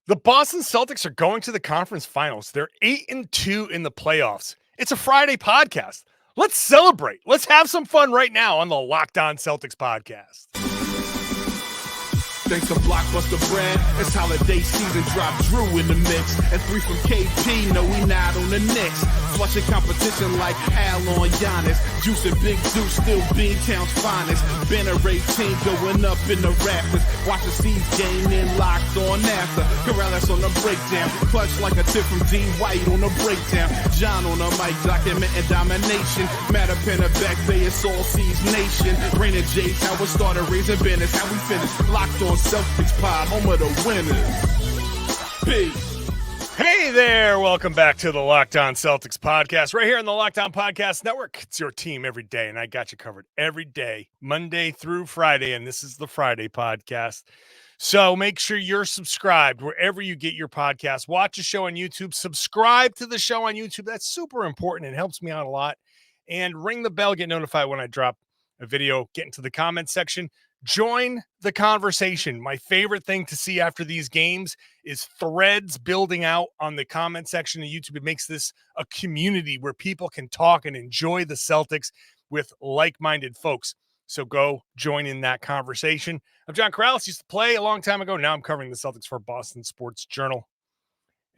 The Boston Celtics are going to the conference finals. They're 8-2 in the playoffs. It's a Friday podcast. Let's celebrate. Let's have some fun right now on the Locked On Celtics podcast. Thanks to Blockbuster brand, it's holiday season. Drop Drew in the mix. And 3 from KP, no, we not on the Knicks. Flushing competition like Al on Giannis. Juice and Big Zeus, still Beantown's finest. Banner 18 going up in the rafters. Watch the C's game in Locked On after. Karalis on the breakdown. Clutch like a tip from D. White on the breakdown. John on the mic, documenting domination. Matter pen a back bay, it's all C's nation. Rain and J's, how we started, raising banners, how we finish. Locked On Celtics pod, home of the winners. Peace. Hey there. Welcome back to the Locked On Celtics podcast right here on the Locked On Podcast Network. It's your team every day, and I got you covered every day, Monday through Friday, and this is the Friday podcast. So make sure you're subscribed wherever you get your podcast. Watch the show on YouTube. Subscribe to the show on YouTube. That's super important. It helps me out a lot. And ring the bell, get notified when I drop a video. Get into the comment section. Join the conversation. My favorite thing to see after these games is threads building out on the comment section of YouTube. It makes this a community where people can talk and enjoy the Celtics with like-minded folks. So go join in that conversation. I'm John Karalis. Used to play a long time ago. Now I'm covering the Celtics for Boston Sports Journal.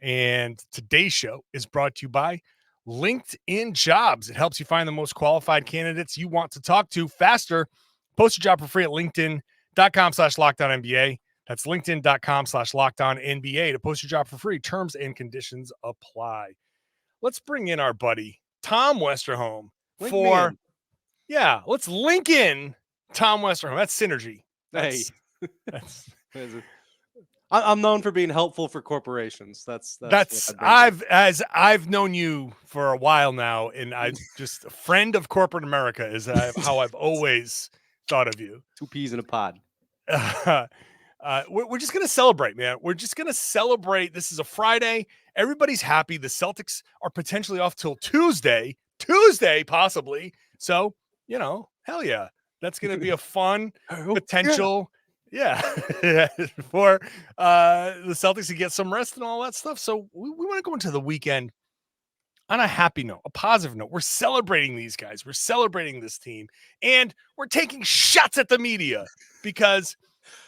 And today's show is brought to you by LinkedIn Jobs. It helps you find the most qualified candidates you want to talk to faster. Post your job for free at linkedin.com/LockedOnNBA. That's linkedin.com/LockedOnNBA to post your job for free. Terms and conditions apply. Let's bring in our buddy, Tom Westerholm. Let's link in Tom Westerholm. That's synergy. I'm known for being helpful for corporations. That's I've known you for a while now, and I'm just a friend of corporate America is how I've always thought of you. 2 peas in a pod. We're just going to celebrate, man. We're just going to celebrate. This is a Friday. Everybody's happy. The Celtics are potentially off till Tuesday possibly. So, hell yeah. That's going to be a fun potential. Yeah. For the Celtics to get some rest and all that stuff. So we want to go into the weekend on a happy note, a positive note. We're celebrating these guys. We're celebrating this team. And we're taking shots at the media because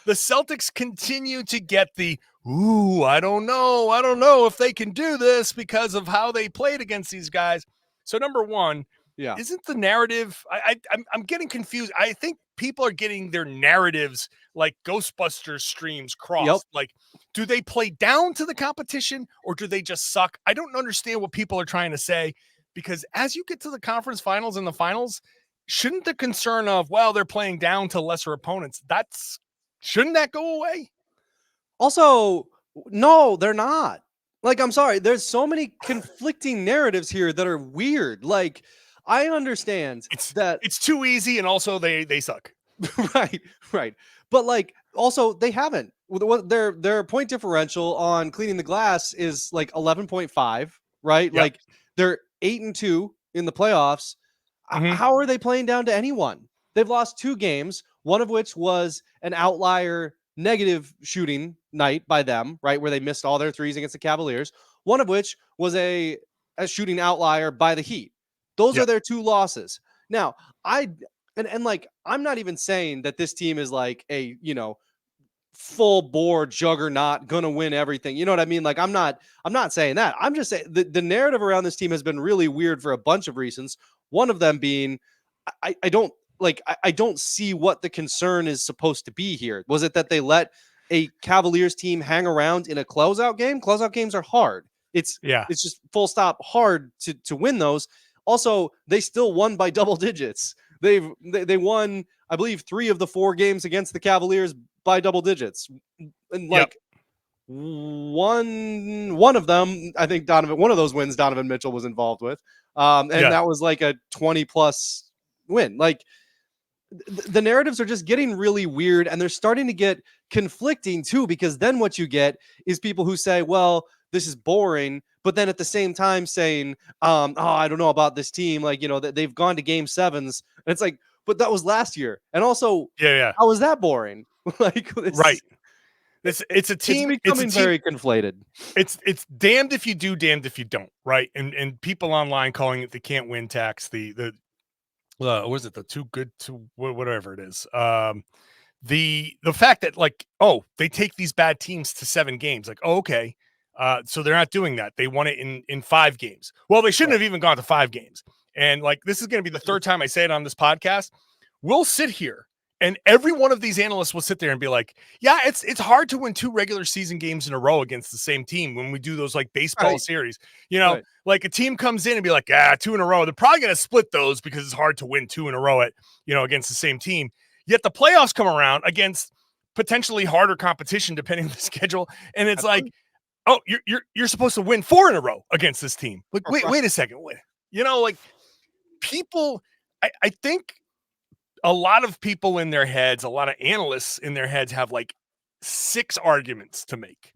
the Celtics continue to get the, I don't know if they can do this because of how they played against these guys. So number one, isn't the narrative, I'm getting confused. I think people are getting their narratives like Ghostbusters streams crossed. Yep. Like, do they play down to the competition or do they just suck? I don't understand what people are trying to say, because as you get to the conference finals and the finals, shouldn't the concern of, they're playing down to lesser opponents, shouldn't that go away? Also, no, they're not. Like, I'm sorry. There's so many conflicting narratives here that are weird. Like, I understand that it's too easy, and also they suck. Right. But like, also they haven't. Their point differential on cleaning the glass is like 11.5, right? Yep. Like they're 8-2 in the playoffs. Mm-hmm. How are they playing down to anyone? They've lost 2 games, one of which was an outlier negative shooting night by them, right? Where they missed all their threes against the Cavaliers. One of which was a shooting outlier by the Heat. Those are their 2 losses. Now, I'm not even saying that this team is like a, full bore juggernaut gonna win everything. You know what I mean? Like, I'm not saying that. I'm just saying the narrative around this team has been really weird for a bunch of reasons. One of them being, I don't see what the concern is supposed to be here. Was it that they let a Cavaliers team hang around in a closeout game? Closeout games are hard. It's just full stop hard to win those. Also, they still won by double digits. They won, I believe, 3 of the 4 games against the Cavaliers by double digits. And like one of them, I think one of those wins Donovan Mitchell was involved with. That was like a 20+ win. Like, the narratives are just getting really weird, and they're starting to get conflicting too, because then what you get is people who say, well, this is boring, but then at the same time saying, I don't know about this team. Like, that they've gone to game 7s. And it's like, but that was last year. And also, how was that boring? Like, right. It's a team. It's becoming very conflated. It's damned if you do, damned if you don't, right? And people online calling it the can't win tax. The what is it? The too good to whatever it is. The fact that like, oh, they take these bad teams to 7 games, like, oh, okay. So they're not doing that. They won it in 5 games. Well, they shouldn't have even gone to 5 games. And like, this is going to be the 3rd time I say it on this podcast. We'll sit here and every one of these analysts will sit there and be like, yeah, it's hard to win 2 regular season games in a row against the same team when we do those like baseball series. You know, like a team comes in and be like, 2 in a row. They're probably going to split those because it's hard to win 2 in a row at, against the same team. Yet the playoffs come around against potentially harder competition depending on the schedule. And it's like, oh, you're supposed to win 4 in a row against this team. Like, wait a second. Like people, I think a lot of people in their heads, a lot of analysts in their heads have like 6 arguments to make.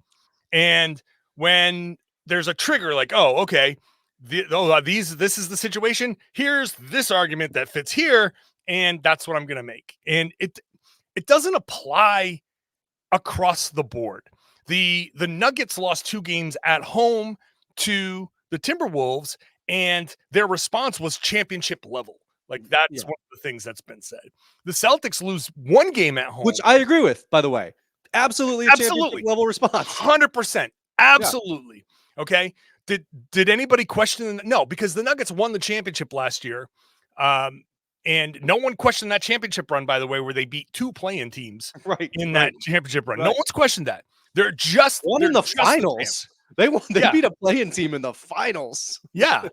And when there's a trigger, like, oh, okay, this is the situation. Here's this argument that fits here. And that's what I'm going to make. And it doesn't apply across the board. The Nuggets lost 2 games at home to the Timberwolves, and their response was championship level. Like that's one of the things that's been said. The Celtics lose 1 game at home, which I agree with, by the way. Absolutely, championship level response. 100%. Absolutely. Yeah. Okay. Did anybody question? No, because the Nuggets won the championship last year. And no one questioned that championship run, by the way, where they beat 2 play-in teams in that championship run. No one's questioned that. They're just one in the finals. They beat a play-in team in the finals. Yeah.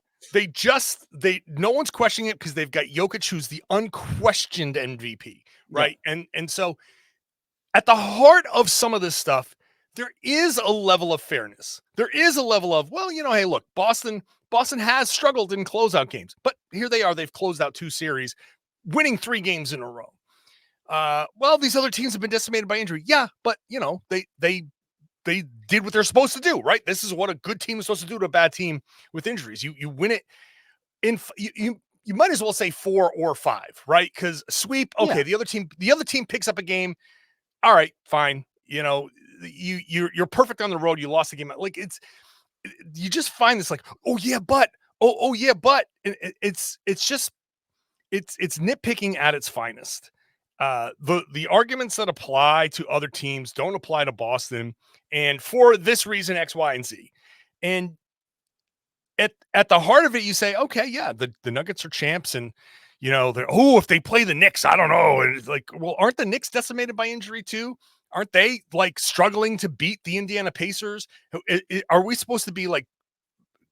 No one's questioning it because they've got Jokic, who's the unquestioned MVP, right? Yeah. And so at the heart of some of this stuff, there is a level of fairness. There is a level of, well, hey, look, Boston has struggled in closeout games, but here they are. They've closed out 2 series, winning 3 games in a row. Well, these other teams have been decimated by injury. Yeah, but they did what they're supposed to do, right? This is what a good team is supposed to do to a bad team with injuries. You win it you might as well say 4 or 5, right? Because sweep, okay, the other team picks up a game. All right, fine. You're perfect on the road. You lost the game. Like you just find this like, oh yeah, but it's nitpicking at its finest. The arguments that apply to other teams don't apply to Boston, and for this reason, X, Y, and Z. And at the heart of it, you say, okay, yeah, the Nuggets are champs, and they're if they play the Knicks, I don't know. And it's like, well, aren't the Knicks decimated by injury too? Aren't they like struggling to beat the Indiana Pacers? Are we supposed to be like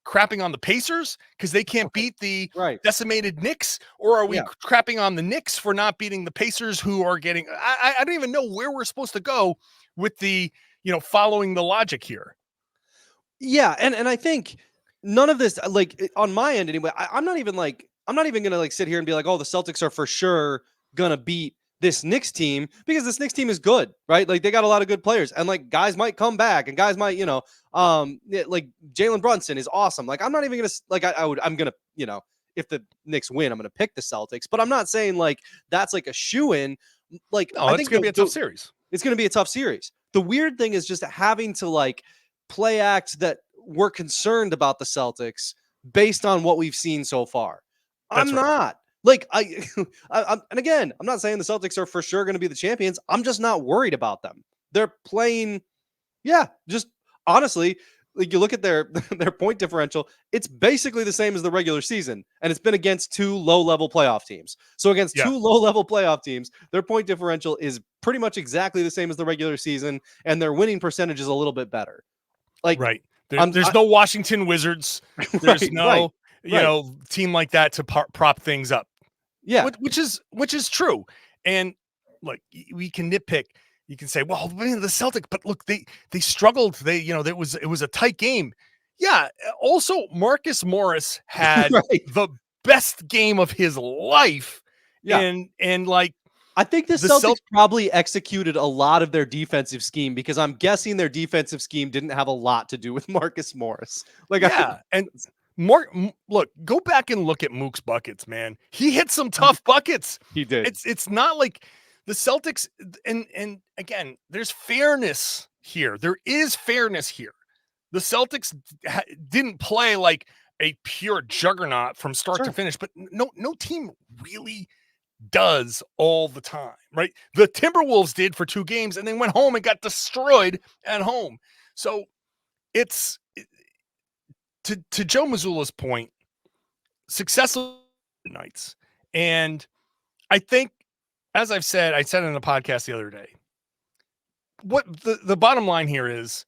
crapping on the Pacers because they can't beat the decimated Knicks? Or are we crapping on the Knicks for not beating the Pacers, who are getting, I don't even know where we're supposed to go with the, following the logic here. Yeah. And I think none of this, like on my end anyway, I'm not even going to like sit here and be like, oh, the Celtics are for sure going to beat this Knicks team, because this Knicks team is good, right? Like they got a lot of good players, and like guys might come back, and guys might, like Jaylen Brunson is awesome. Like I'm not even gonna like I'm gonna if the Knicks win, I'm gonna pick the Celtics, but I'm not saying like that's like a shoe-in. Like I think it's gonna be a tough series. It's gonna be a tough series. The weird thing is just having to like play act that we're concerned about the Celtics based on what we've seen so far. I'm not. Like and again, I'm not saying the Celtics are for sure going to be the champions. I'm just not worried about them. They're playing, just honestly, like you look at their point differential, it's basically the same as the regular season, and it's been against 2 low-level playoff teams. So against 2 low-level playoff teams, their point differential is pretty much exactly the same as the regular season, and their winning percentage is a little bit better. Like there's no Washington Wizards. There's no team like that to prop things up. Yeah, which is true. And like we can nitpick. You can say, well, man, the Celtics, but look, they struggled. It was a tight game. Yeah. Also, Marcus Morris had the best game of his life. Yeah. And like, I think the Celtics probably executed a lot of their defensive scheme, because I'm guessing their defensive scheme didn't have a lot to do with Marcus Morris. Like, and look, go back and look at Mook's buckets, man. He hit some tough buckets. He did. It's not like the Celtics, and again, there's fairness here. There is fairness here. The Celtics didn't play like a pure juggernaut from start to finish, but no team really does all the time, right? The Timberwolves did for 2 games and then went home and got destroyed at home. So it's to Joe Mazzulla's point, successful nights. And I think, as I said in the podcast the other day, what the bottom line here is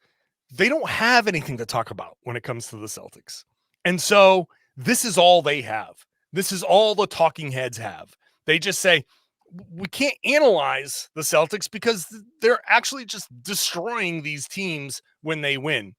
they don't have anything to talk about when it comes to the Celtics. And so this is all they have. This is all the talking heads have. They just say, we can't analyze the Celtics because they're actually just destroying these teams when they win.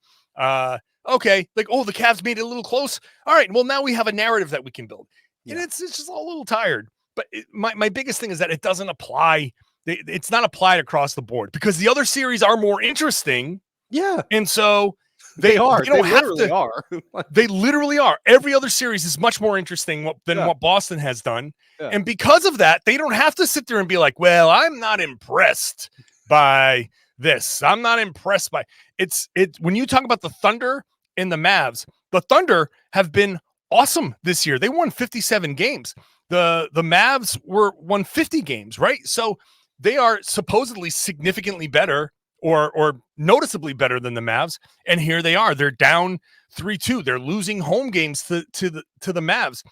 Okay, like, oh, the Cavs made it a little close. All right, well, now we have a narrative that we can build. And it's just a little tired. But my biggest thing is that it doesn't apply. It's not applied across the board because the other series are more interesting. Yeah. And so they are. They literally are. They literally are. Every other series is much more interesting than what Boston has done. Yeah. And because of that, they don't have to sit there and be like, well, I'm not impressed by this. I'm not impressed by it. When you talk about the Thunder and the Mavs, the Thunder have been awesome this year. They won 57 games. The Mavs won 50 games, right? So they are supposedly significantly better or noticeably better than the Mavs. And here they are. They're down 3-2. They're losing home games to the Mavs.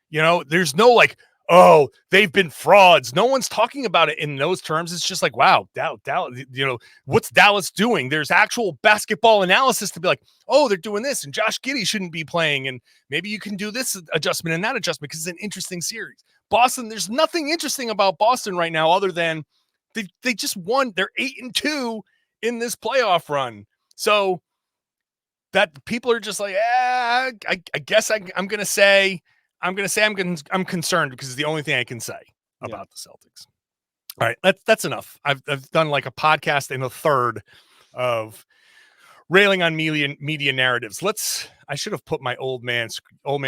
You know, there's no like, oh, they've been frauds. No one's talking about it in those terms. It's just like, wow, Dallas, you know, what's Dallas doing? There's actual basketball analysis to be like, oh, they're doing this, and Josh Giddey shouldn't be playing, and maybe you can do this adjustment and that adjustment because it's an interesting series. Boston, there's nothing interesting about Boston right now other than they just won. They're 8-2 in this playoff run. So that people are just like, I guess I'm going to say I'm concerned because it's the only thing I can say about the Celtics. All right, that's enough. I've done like a podcast and a third of railing on media narratives. I should have put my old man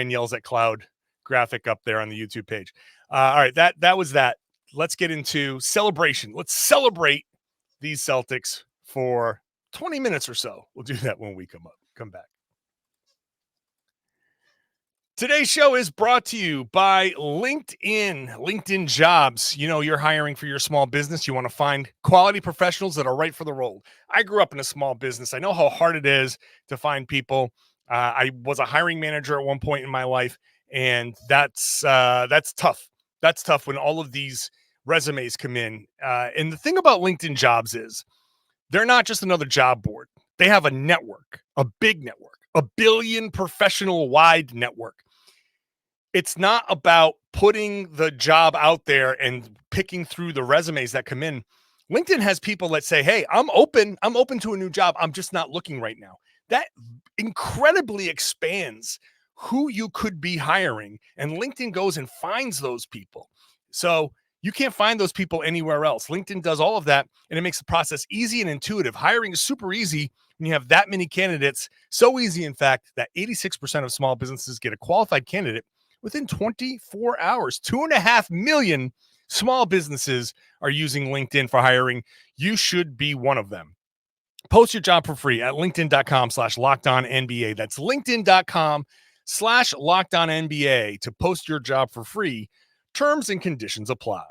yells at cloud graphic up there on the YouTube page. All right, that was that. Let's get into celebration. Let's celebrate these Celtics for 20 minutes or so. We'll do that when we come back. Today's show is brought to you by LinkedIn Jobs. You know, you're hiring for your small business. You want to find quality professionals that are right for the role. I grew up in a small business. I know how hard it is to find people. I was a hiring manager at one point in my life, and that's tough. That's tough when all of these resumes come in. And the thing about LinkedIn Jobs is they're not just another job board. They have a network, a big network, a billion professional wide network. It's not about putting the job out there and picking through the resumes that come in. LinkedIn has people that say, hey, I'm open to a new job. I'm just not looking right now. That incredibly expands who you could be hiring. And LinkedIn goes and finds those people. So you can't find those people anywhere else. LinkedIn does all of that, and it makes the process easy and intuitive. Hiring is super easy when you have that many candidates. So easy, in fact, that 86% of small businesses get a qualified candidate within 24 hours. 2.5 million small businesses are using LinkedIn for hiring. You should be one of them. Post your job for free at linkedin.com/LockedOnNBA. That's linkedin.com/LockedOnNBA to post your job for free. Terms and conditions apply.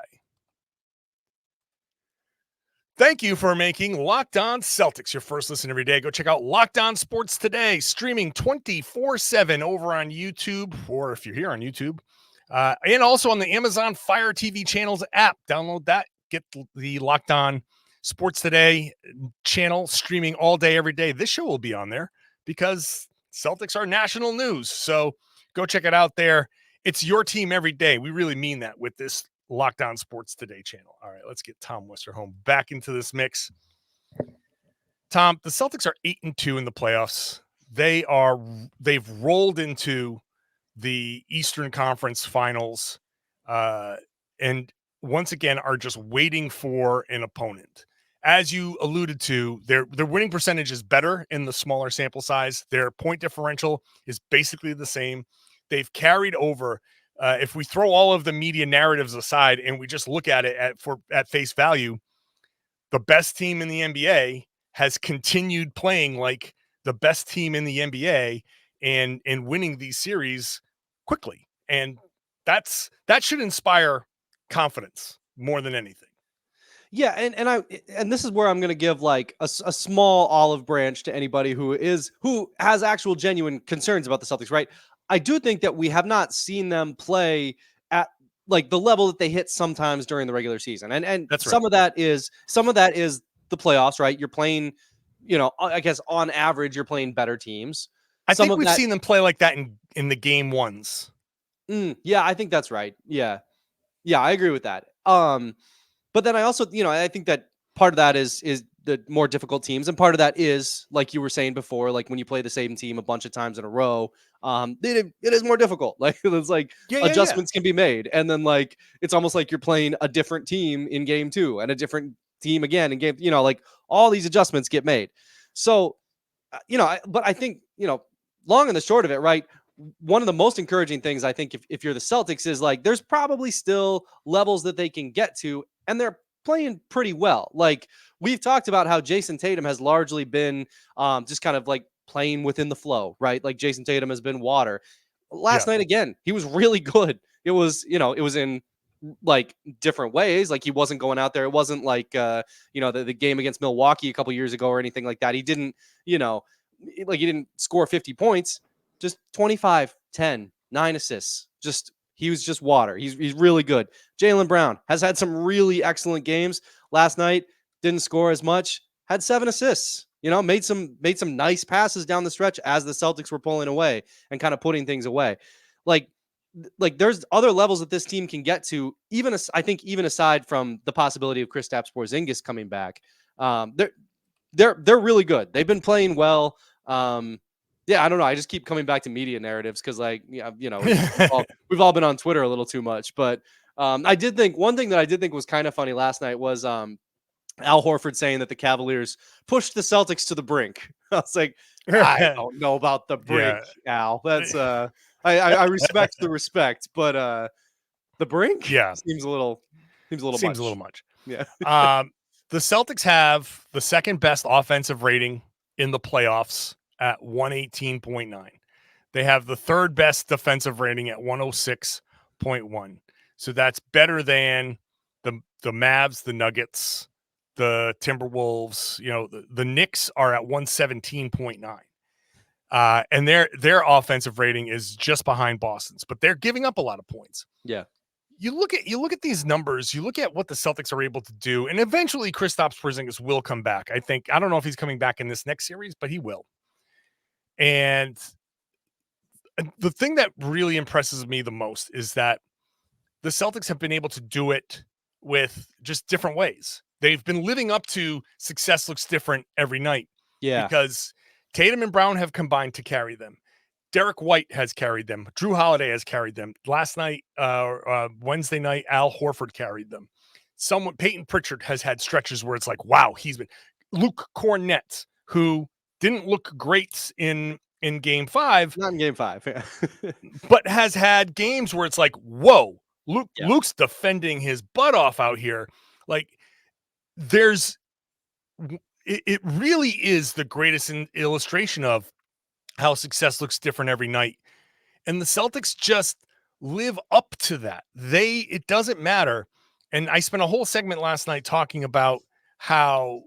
Thank you for making Locked On Celtics your first listen every day. Go check out Locked On Sports Today, streaming 24/7 over on YouTube, or if you're here on YouTube, and also on the Amazon Fire TV channels app. Download that. Get the Locked On Sports Today channel streaming all day, every day. This show will be on there because Celtics are national news. So go check it out there. It's your team every day. We really mean that with this Locked On Sports Today channel. All right, let's get Tom Westerholm back into this mix. Tom, the Celtics are 8-2 in the playoffs. They've rolled into the Eastern Conference Finals, and once again are just waiting for an opponent. As you alluded to, their winning percentage is better in the smaller sample size. Their point differential is basically the same. They've carried over. If we throw all of the media narratives aside and we just look at it at face value, the best team in the NBA has continued playing like the best team in the NBA and winning these series quickly. And that should inspire confidence more than anything. Yeah, and this is where I'm going to give like a small olive branch to anybody who has actual genuine concerns about the Celtics, right? I do think that we have not seen them play at like the level that they hit sometimes during the regular season. And That's some right. of that is the playoffs, right? You're playing, I guess on average you're playing better teams. I think we've seen them play like that in the game ones. Yeah, I think that's right. Yeah, I agree with that. But then I also, I think that part of that is the more difficult teams, and part of that is, like you were saying before, like when you play the same team a bunch of times in a row, it is more difficult. Like it's like adjustments can be made, and then like it's almost like you're playing a different team in game 2 and a different team again in game, like all these adjustments get made. So, but I think, long and the short of it, right? One of the most encouraging things I think if you're the Celtics is like there's probably still levels that they can get to, and they're playing pretty well. Like we've talked about how Jayson Tatum has largely been just kind of like playing within the flow, right? Like Jayson Tatum has been water. Last night again, he was really good. It was in like different ways. Like he wasn't going out there. It wasn't like the game against Milwaukee a couple years ago or anything like that. He didn't, he didn't score 50 points. Just 25, 10, 9 assists. He was just water. He's really good. Jaylen Brown has had some really excellent games. Last night, didn't score as much, had 7 assists. Made some nice passes down the stretch as the Celtics were pulling away and kind of putting things away. Like there's other levels that this team can get to, even aside from the possibility of Kristaps Porzingis coming back. They're really good. They've been playing well. Yeah, I don't know. I just keep coming back to media narratives because, we've all been on Twitter a little too much. But I did think one thing that I did think was kind of funny last night was Al Horford saying that the Cavaliers pushed the Celtics to the brink. I was like, I don't know about the brink, Al. That's I respect the respect, but the brink, seems a little much. Yeah. The Celtics have the second best offensive rating in the playoffs at 118.9. They have the third best defensive rating at 106.1. So that's better than the Mavs, the Nuggets, the Timberwolves. The Knicks are at 117.9. And their offensive rating is just behind Boston's, but they're giving up a lot of points. Yeah. You look at these numbers, you look at what the Celtics are able to do, and eventually Kristaps Porzingis will come back. I don't know if he's coming back in this next series, but he will. And the thing that really impresses me the most is that the Celtics have been able to do it with just different ways. They've been living up to success looks different every night. Yeah. Because Tatum and Brown have combined to carry them. Derek White has carried them. Drew Holiday has carried them. Last night, Wednesday night, Al Horford carried them. Peyton Pritchard has had stretches where it's like, wow, he's been Luke Cornett, who didn't look great in game 5. Not in game 5, yeah. But has had games where it's like, whoa, Luke's defending his butt off out here. Like it really is the greatest illustration of how success looks different every night. And the Celtics just live up to that. It doesn't matter. And I spent a whole segment last night talking about how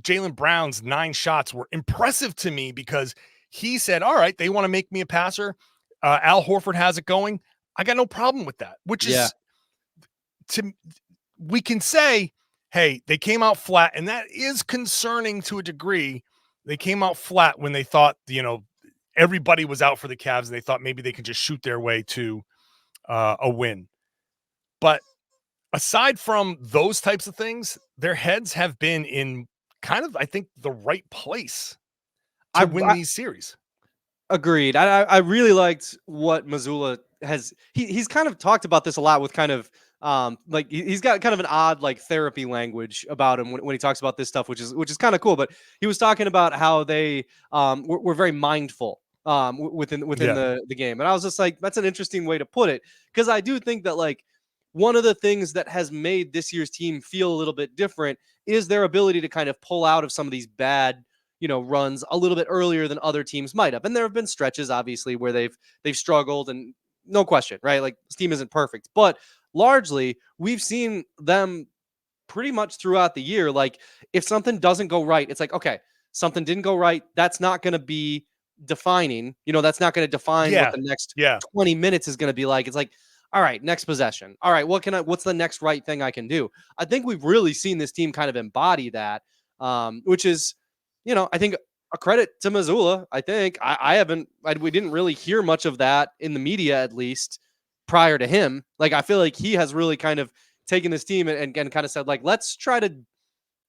Jaylen Brown's 9 shots were impressive to me because he said, all right, they want to make me a passer. Al Horford has it going. I got no problem with that, which is we can say, hey, they came out flat, and that is concerning to a degree. They came out flat when they thought, everybody was out for the Cavs, and they thought maybe they could just shoot their way to a win. But aside from those types of things, their heads have been in kind of, I think, the right place to win these series. Agreed. I really liked what Mazzulla has. He's kind of talked about this a lot with kind of like he's got kind of an odd like therapy language about him when he talks about this stuff, which is kind of cool. But he was talking about how they were very mindful within the game, and I was just like, that's an interesting way to put it, because I do think that like one of the things that has made this year's team feel a little bit different is their ability to kind of pull out of some of these bad, runs a little bit earlier than other teams might have. And there have been stretches, obviously, where they've struggled, and no question, right? Like, this team isn't perfect, but largely we've seen them pretty much throughout the year. Like, if something doesn't go right, it's like, okay, something didn't go right. That's not going to be defining, that's not going to define what the next 20 minutes is going to be like. It's like, all right, next possession. All right, what's the next right thing I can do? I think we've really seen this team kind of embody that, which is, I think a credit to Mazzulla. I think we didn't really hear much of that in the media, at least prior to him. Like, I feel like he has really kind of taken this team and kind of said, like, let's try to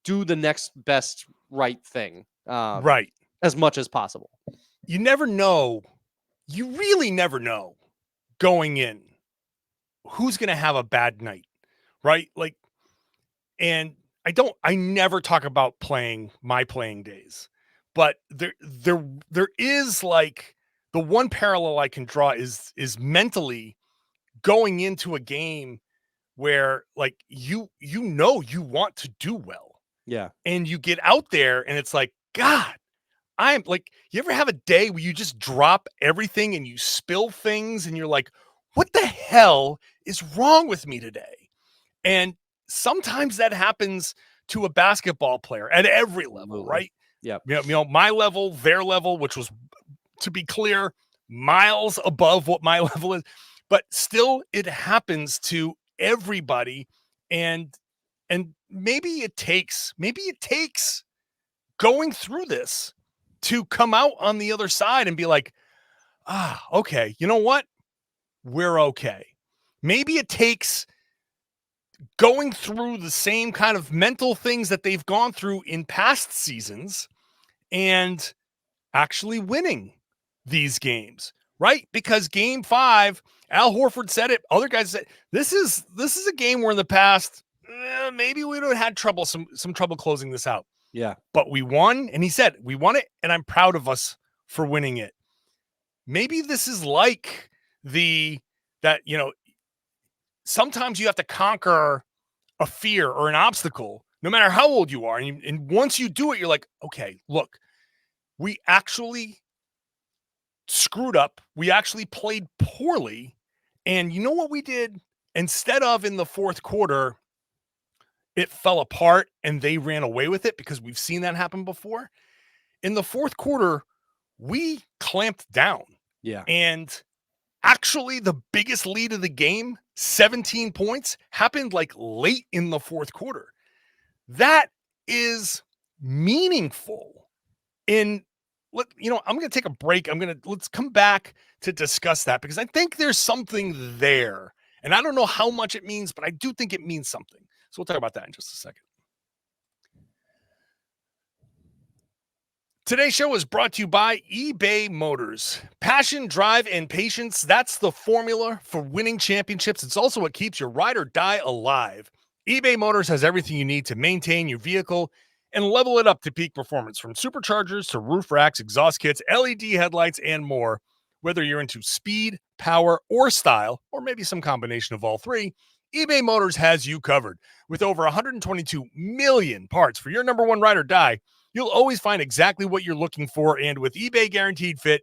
do the next best right thing, right, as much as possible. You never know. You really never know going in who's going to have a bad night, right? Like, and I never talk about my playing days, but there is, like, the one parallel I can draw is mentally going into a game where, like, you want to do well. Yeah. And you get out there and it's like, God, I'm like, you ever have a day where you just drop everything and you spill things and you're like, what the hell is wrong with me today? And sometimes that happens to a basketball player at every level, right? Yeah. My level, their level, which was, to be clear, miles above what my level is, but still it happens to everybody. And maybe it takes going through this to come out on the other side and be like, okay, you know what? We're okay. Maybe it takes going through the same kind of mental things that they've gone through in past seasons and actually winning these games, right? Because game 5, Al Horford said it, other guys said, this is a game where in the past, maybe we would have had some trouble closing this out. Yeah. But we won, and he said, we won it, and I'm proud of us for winning it. Maybe this is like sometimes you have to conquer a fear or an obstacle, no matter how old you are. And once you do it, you're like, okay, look, we actually screwed up. We actually played poorly. And you know what we did? Instead of in the fourth quarter, it fell apart and they ran away with it, because we've seen that happen before. In the fourth quarter, we clamped down. Yeah. And actually the biggest lead of the game, 17 points, happened like late in the fourth quarter. That is meaningful. I'm going to take a break. Let's come back to discuss that, because I think there's something there. And I don't know how much it means, but I do think it means something. So we'll talk about that in just a second. Today's show is brought to you by eBay Motors. Passion, drive, and patience, that's the formula for winning championships. It's also what keeps your ride or die alive. eBay Motors has everything you need to maintain your vehicle and level it up to peak performance, from superchargers to roof racks, exhaust kits, LED headlights, and more. Whether you're into speed, power, or style, or maybe some combination of all three, eBay Motors has you covered. With over 122 million parts for your number one ride or die, you'll always find exactly what you're looking for. And with eBay Guaranteed Fit,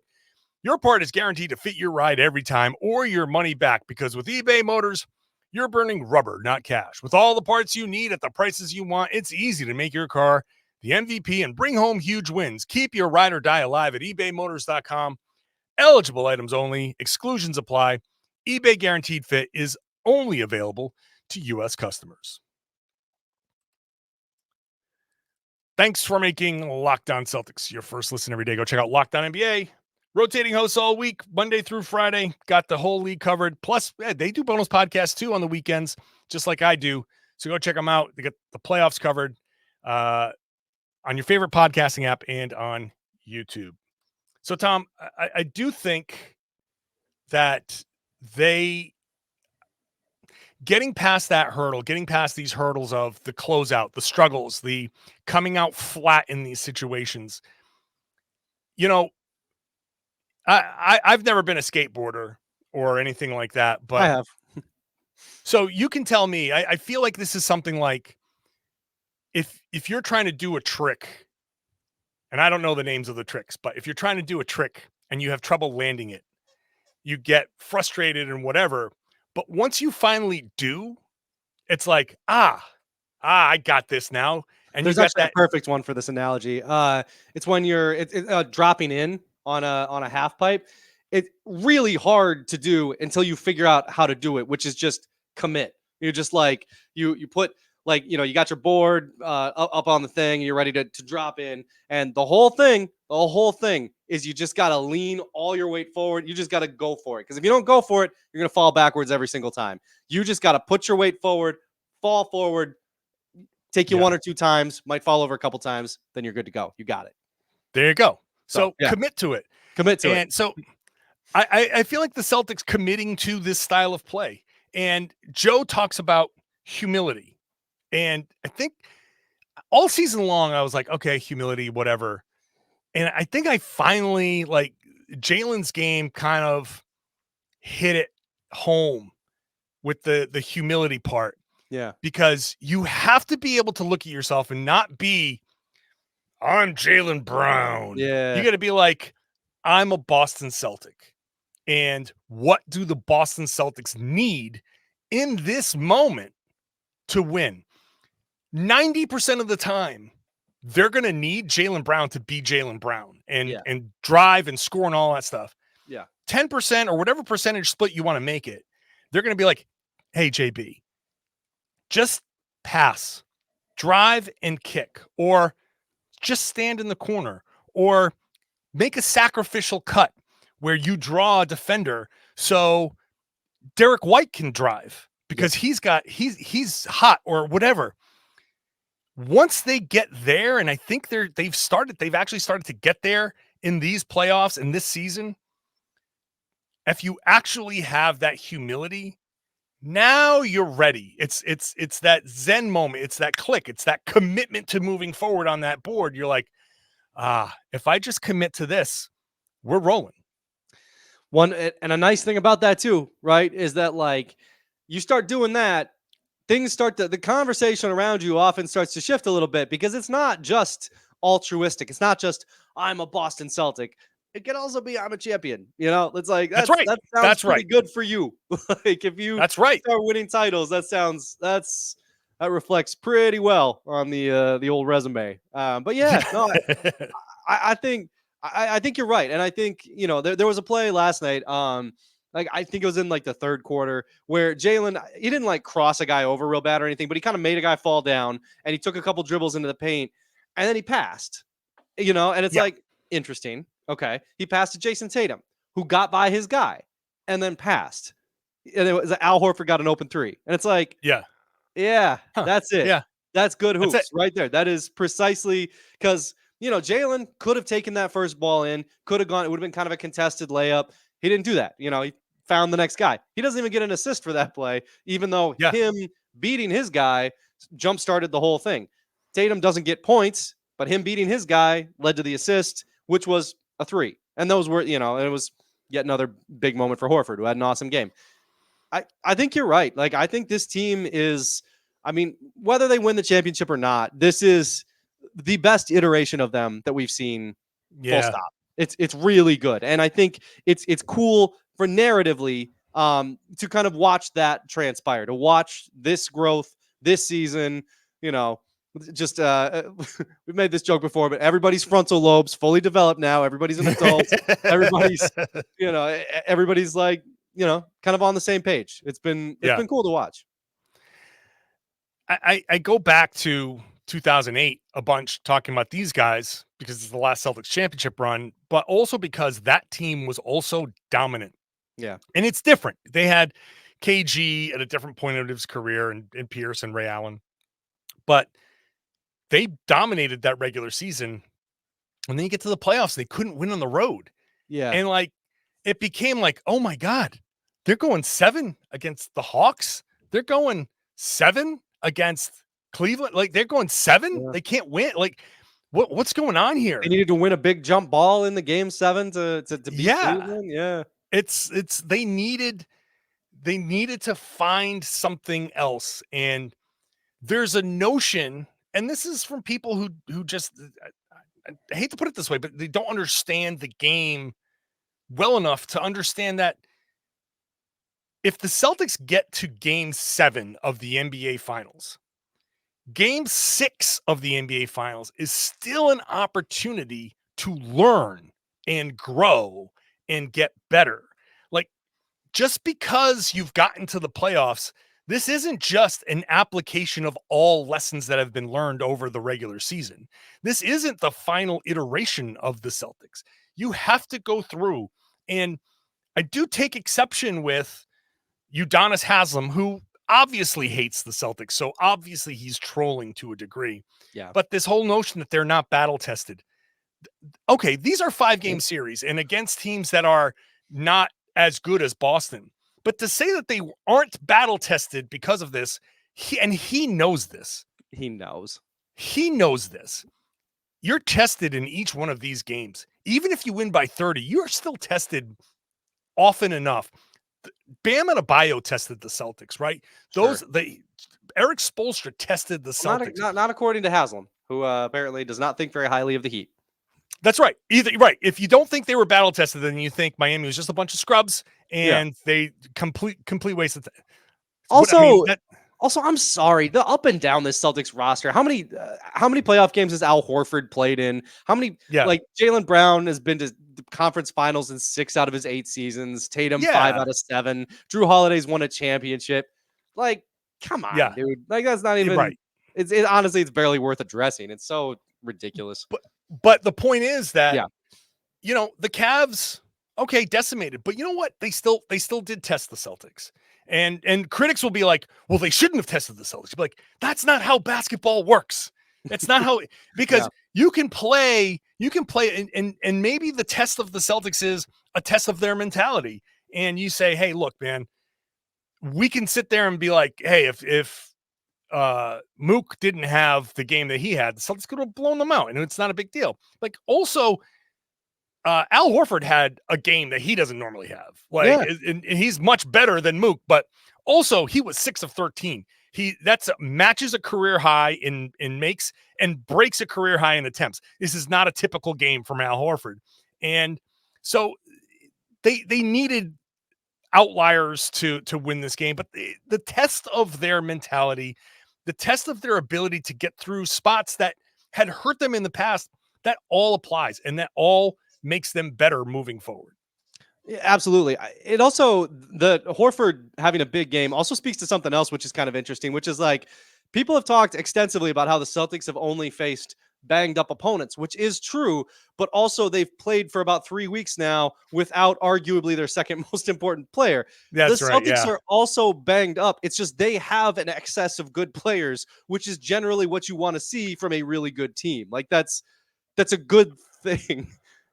your part is guaranteed to fit your ride every time, or your money back, because with eBay Motors, you're burning rubber, not cash. With all the parts you need at the prices you want, it's easy to make your car the MVP and bring home huge wins. Keep your ride or die alive at ebaymotors.com. Eligible items only. Exclusions apply. eBay Guaranteed Fit is only available to U.S. customers. Thanks for making Locked On Celtics your first listen every day. Go check out Locked On NBA. Rotating hosts all week, Monday through Friday. Got the whole league covered. Plus, they do bonus podcasts too on the weekends, just like I do. So go check them out. They got the playoffs covered on your favorite podcasting app and on YouTube. So, Tom, I do think that getting past that hurdle, getting past these hurdles of the closeout, the struggles, the coming out flat in these situations. I've never been a skateboarder or anything like that, but I have. So you can tell me, I feel like this is something like if you're trying to do a trick, and I don't know the names of the tricks, but if you're trying to do a trick and you have trouble landing it, you get frustrated and whatever. But once you finally do, it's like, I got this now. And There's you got actually that. a perfect one for this analogy. It's when you're dropping in on a half pipe. It's really hard to do until you figure out how to do it, which is just commit. You're just like you put like you got your board up on the thing, and you're ready to drop in, and the whole thing is you just gotta lean all your weight forward. You just gotta go for it, because if you don't go for it, you're gonna fall backwards every single time. You just gotta put your weight forward, fall forward. Take you one or two times, might fall over a couple times, then you're good to go. You got it. There you go. So commit to it. Commit to it. And so I feel like the Celtics committing to this style of play. And Joe talks about humility. And I think all season long, I was like, okay, humility, whatever. And I think I finally, like, Jaylen's game kind of hit it home with the humility part. Yeah. Because you have to be able to look at yourself and not be, I'm Jaylen Brown. Yeah. You got to be like, I'm a Boston Celtic. And what do the Boston Celtics need in this moment to win? 90% of the time, they're going to need Jaylen Brown to be Jaylen Brown and drive and score and all that stuff. Yeah. 10% or whatever percentage split you want to make it, they're going to be like, hey, JB, just pass, drive and kick, or just stand in the corner, or make a sacrificial cut where you draw a defender so Derek White can drive because he's hot or whatever. Once they get there, and I think they've actually started to get there in these playoffs in this season. If you actually have that humility, now you're ready. It's that Zen moment. It's that click. It's that commitment to moving forward on that board. You're like, if I just commit to this, we're rolling. One, and a nice thing about that too, right, is that like you start doing that, things start to, the conversation around you often starts to shift a little bit, because it's not just altruistic. It's not just I'm a Boston Celtic. It can also be I'm a champion. It's like that's right. That sounds pretty good for you. Like if you start winning titles, that reflects pretty well on the old resume. But yeah, no, I think you're right, and I think there was a play last night. Like I think it was in like the third quarter where Jaylen, he didn't like cross a guy over real bad or anything, but he kind of made a guy fall down, and he took a couple dribbles into the paint, and then he passed. And it's like interesting. Okay, he passed to Jayson Tatum, who got by his guy and then passed, and it was Al Horford got an open three, and it's like, that's it. Yeah, that's good hoops right there. That is precisely because Jaylen could have taken that first ball in, could have gone. It would have been kind of a contested layup. He didn't do that. He found the next guy. He doesn't even get an assist for that play, even though him beating his guy jump started the whole thing. Tatum doesn't get points, but him beating his guy led to the assist, which was a three. And those were, it was yet another big moment for Horford, who had an awesome game. I think you're right. Like, I think this team is, whether they win the championship or not, this is the best iteration of them that we've seen. Full stop. It's really good. And I think it's cool for narratively to kind of watch that transpire, to watch this growth this season. Just we've made this joke before, but everybody's frontal lobes fully developed now. Everybody's an adult. Everybody's everybody's like kind of on the same page. It's been cool to watch. I go back to 2008 a bunch talking about these guys because it's the last Celtics championship run, but also because that team was also dominant. Yeah, and it's different. They had KG at a different point of his career, and Pierce and Ray Allen, but they dominated that regular season. And then you get to the playoffs, they couldn't win on the road. Yeah. And like, it became like, oh my God, they're going 7 against the Hawks. They're going 7 against Cleveland. Like they're going 7. Yeah. They can't win. Like what's going on here? They needed to win a big jump ball in the game 7 to beat Cleveland. Yeah. They needed they needed to find something else. And there's a notion, and this is from people who just, I hate to put it this way, but they don't understand the game well enough to understand that if the Celtics get to game 7 of the NBA Finals, game 6 of the NBA Finals is still an opportunity to learn and grow and get better. Like, just because you've gotten to the playoffs, this isn't just an application of all lessons that have been learned over the regular season. This isn't the final iteration of the Celtics. You have to go through, and I do take exception with Udonis Haslem, who obviously hates the Celtics, so obviously he's trolling to a degree. Yeah. But this whole notion that they're not battle tested. Okay, these are 5-game series and against teams that are not as good as Boston. But to say that they aren't battle tested because of this, he knows this. He knows. He knows this. You're tested in each one of these games. Even if you win by 30, you're still tested often enough. Bam Adebayo tested the Celtics, right? Eric Spoelstra tested the Celtics. Not according to Haslem, who apparently does not think very highly of the Heat. That's right. Right. If you don't think they were battle tested, then you think Miami was just a bunch of scrubs and they complete waste of time. Also, I'm sorry. The up and down this Celtics roster. How many playoff games has Al Horford played in? How many? Like Jaylen Brown has been to the conference finals in 6 out of his 8 seasons. Tatum 5 out of 7. Drew Holiday's won a championship. Like, come on, dude. Like, that's not even right. Honestly, it's barely worth addressing. It's so ridiculous. But the point is that the Cavs, okay, decimated, but you know what? They still did test the Celtics. And critics will be like, well, they shouldn't have tested the Celtics. You'll be like, that's not how basketball works. It's not how, because you can play, and maybe the test of the Celtics is a test of their mentality. And you say, hey, look, man, we can sit there and be like, hey, if Mook didn't have the game that he had, the Celtics could have blown them out, and it's not a big deal. Like, also, Al Horford had a game that he doesn't normally have. And he's much better than Mook, but also he was 6 of 13. That's matches a career high in makes and breaks a career high in attempts. This is not a typical game from Al Horford. And so they needed outliers to win this game, but the test of their mentality, the test of their ability to get through spots that had hurt them in the past, that all applies, and that all makes them better moving forward. Yeah, absolutely. It also, the Horford having a big game also speaks to something else, which is kind of interesting, which is like, people have talked extensively about how the Celtics have only faced banged up opponents, which is true, but also they've played for about 3 weeks now without arguably their second most important player. That's the right, Celtics are also banged up. It's just they have an excess of good players, which is generally what you want to see from a really good team. Like, that's a good thing.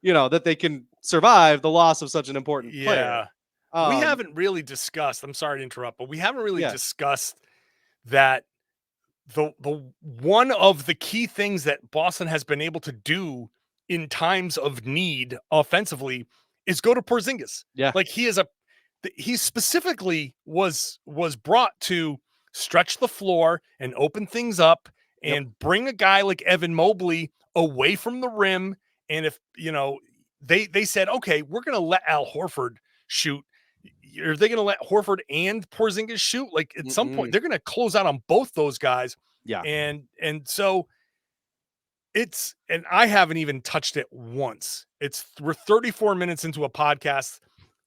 That they can survive the loss of such an important player. We haven't really discussed, I'm sorry to interrupt, but we haven't really discussed that the one of the key things that Boston has been able to do in times of need offensively is go to Porzingis. Yeah. Like, he specifically was brought to stretch the floor and open things up and bring a guy like Evan Mobley away from the rim. And if, they said, okay, we're going to let Al Horford shoot. Are they going to let Horford and Porzingis shoot? Like, at some point, they're going to close out on both those guys. Yeah. And so and I haven't even touched it once. We're 34 minutes into a podcast,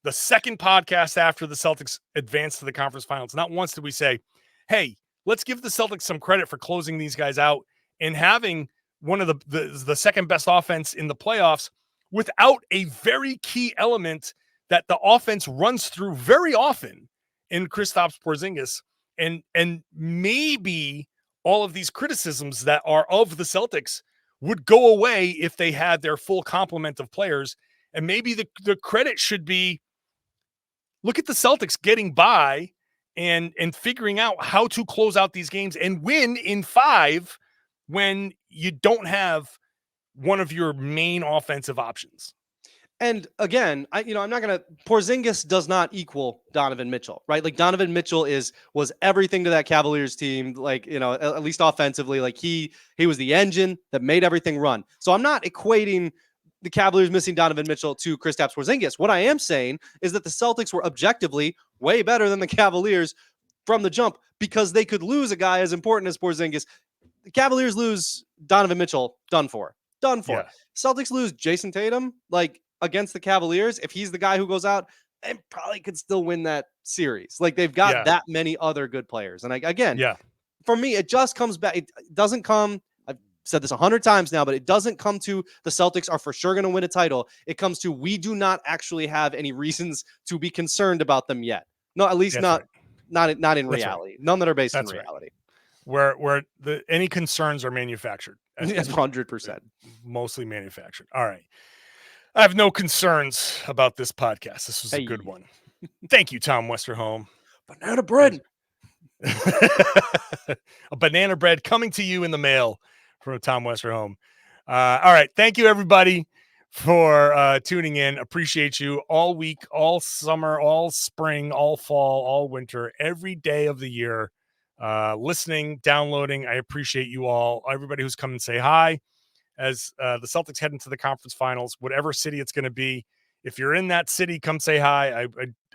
the second podcast after the Celtics advanced to the conference finals. Not once did we say, hey, let's give the Celtics some credit for closing these guys out and having one of the second best offense in the playoffs without a very key element that the offense runs through very often in Kristaps Porzingis. And maybe all of these criticisms that are of the Celtics would go away if they had their full complement of players. And maybe the credit should be, look at the Celtics getting by and figuring out how to close out these games and win in 5 when you don't have one of your main offensive options. And again, I'm not going to. Porzingis does not equal Donovan Mitchell, right? Like Donovan Mitchell was everything to that Cavaliers team. Like, at least offensively, like he was the engine that made everything run. So I'm not equating the Cavaliers missing Donovan Mitchell to Kristaps Porzingis. What I am saying is that the Celtics were objectively way better than the Cavaliers from the jump because they could lose a guy as important as Porzingis. The Cavaliers lose Donovan Mitchell, done for. Yeah. Celtics lose Jayson Tatum, like against the Cavaliers. If he's the guy who goes out, they probably could still win that series. Like they've got that many other good players. And for me, it just comes back. It doesn't come. I've said this 100 times now, but it doesn't come to the Celtics are for sure going to win a title. It comes to we do not actually have any reasons to be concerned about them yet. No, at least not in reality. Right. None that are based in reality. Where any concerns are manufactured. Yes, 100%. Mostly manufactured. All right. I have no concerns about this podcast. This was a good one. Thank you, Tom Westerholm. Banana bread. A banana bread coming to you in the mail from Tom Westerholm. All right. Thank you, everybody, for tuning in. Appreciate you all week, all summer, all spring, all fall, all winter, every day of the year. Listening, downloading. I appreciate you all. Everybody who's come and say hi as the Celtics head into the conference finals, whatever city it's going to be. If you're in that city, come say hi.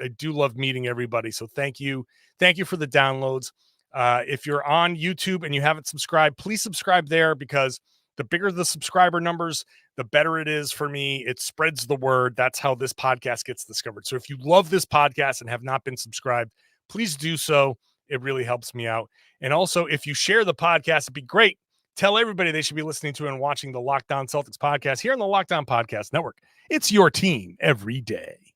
I do love meeting everybody. So thank you. Thank you for the downloads. If you're on YouTube and you haven't subscribed, please subscribe there because the bigger the subscriber numbers, the better it is for me. It spreads the word. That's how this podcast gets discovered. So if you love this podcast and have not been subscribed, please do so. It really helps me out. And also, if you share the podcast, it'd be great. Tell everybody they should be listening to and watching the Locked On Celtics podcast here on the Locked On Podcast Network. It's your team every day.